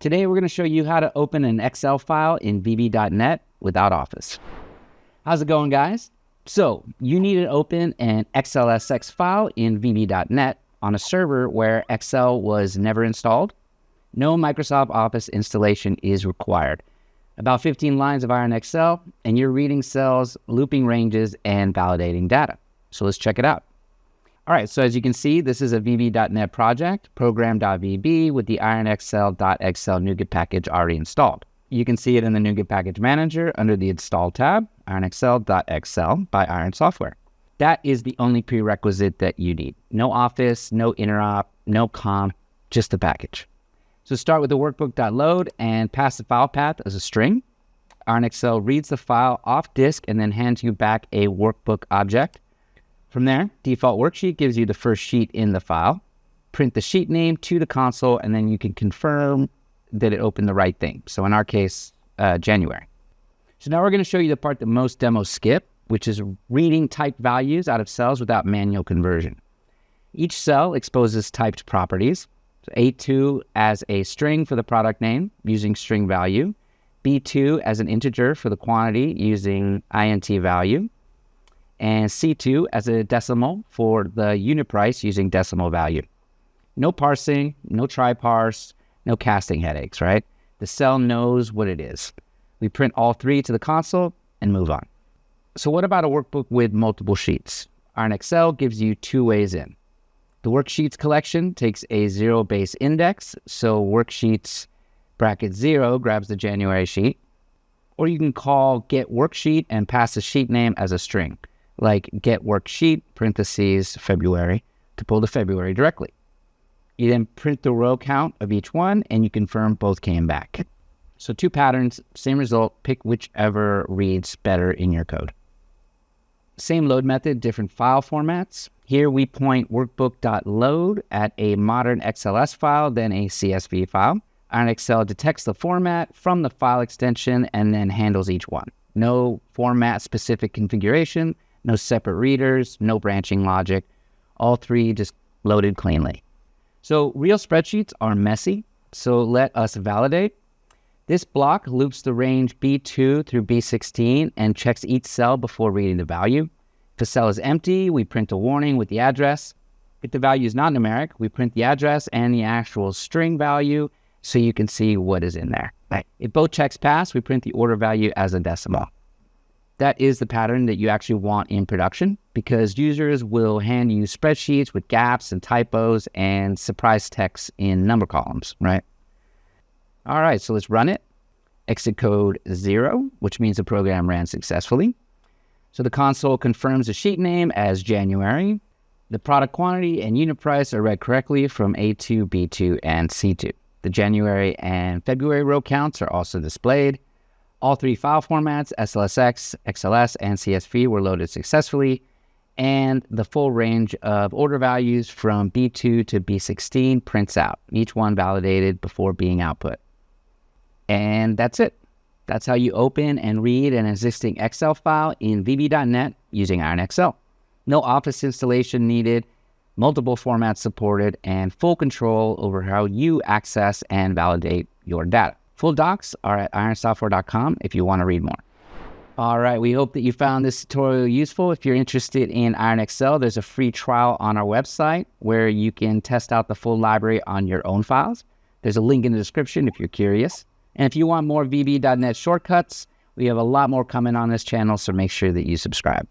Today we're going to show you how to open an Excel file in VB.net without Office. How's it going, guys? So you need to open an XLSX file in VB.net on a server where Excel was never installed. No Microsoft Office installation is required. About 15 lines of IronXL, and you're reading cells, looping ranges, and validating data. So let's check it out. All right, so as you can see, this is a VB.net project, program.vb with the IronXL.xl NuGet package already installed. You can see it in the NuGet package manager under the Install tab, IronXL.xl by Iron Software. That is the only prerequisite that you need. No Office, no Interop, no COM, just the package. So start with the workbook.load and pass the file path as a string. IronXL reads the file off disk and then hands you back a workbook object. From there, default worksheet gives you the first sheet in the file. Print the sheet name to the console, and then you can confirm that it opened the right thing. So in our case, January. So now we're going to show you the part that most demos skip, which is reading typed values out of cells without manual conversion. Each cell exposes typed properties. So A2 as a string for the product name using string value, B2 as an integer for the quantity using int value, and C2 as a decimal for the unit price using decimal value. No parsing, no try-parse, no casting headaches, right? The cell knows what it is. We print all three to the console and move on. So what about a workbook with multiple sheets? IronXL gives you two ways in. The worksheets collection takes a zero base index, so worksheets bracket 0 grabs the January sheet. Or you can call get worksheet and pass the sheet name as a string, like get worksheet parentheses February to pull the February directly. You then print the row count of each one and you confirm both came back. So two patterns, same result, pick whichever reads better in your code. Same load method, different file formats. Here we point workbook.load at a modern XLS file, then a CSV file. IronXL detects the format from the file extension and then handles each one. No format-specific configuration, no separate readers, no branching logic. All three just loaded cleanly. So real spreadsheets are messy, so let us validate. This block loops the range B2 through B16 and checks each cell before reading the value. If a cell is empty, we print a warning with the address. If the value is not numeric, we print the address and the actual string value so you can see what is in there. Right. If both checks pass, we print the order value as a decimal. That is the pattern that you actually want in production because users will hand you spreadsheets with gaps and typos and surprise text in number columns, right? All right, so let's run it. Exit code 0, which means the program ran successfully. So the console confirms the sheet name as January. The product quantity and unit price are read correctly from A2, B2, and C2. The January and February row counts are also displayed. All three file formats, SLSX, XLS, and CSV were loaded successfully. And the full range of order values from B2 to B16 prints out, each one validated before being output. And that's it. That's how you open and read an existing Excel file in VB.net using IronXL. No Office installation needed, multiple formats supported, and full control over how you access and validate your data. Full docs are at ironsoftware.com if you want to read more. All right, we hope that you found this tutorial useful. If you're interested in IronXL, there's a free trial on our website where you can test out the full library on your own files. There's a link in the description if you're curious. And if you want more VB.net shortcuts, we have a lot more coming on this channel, so make sure that you subscribe.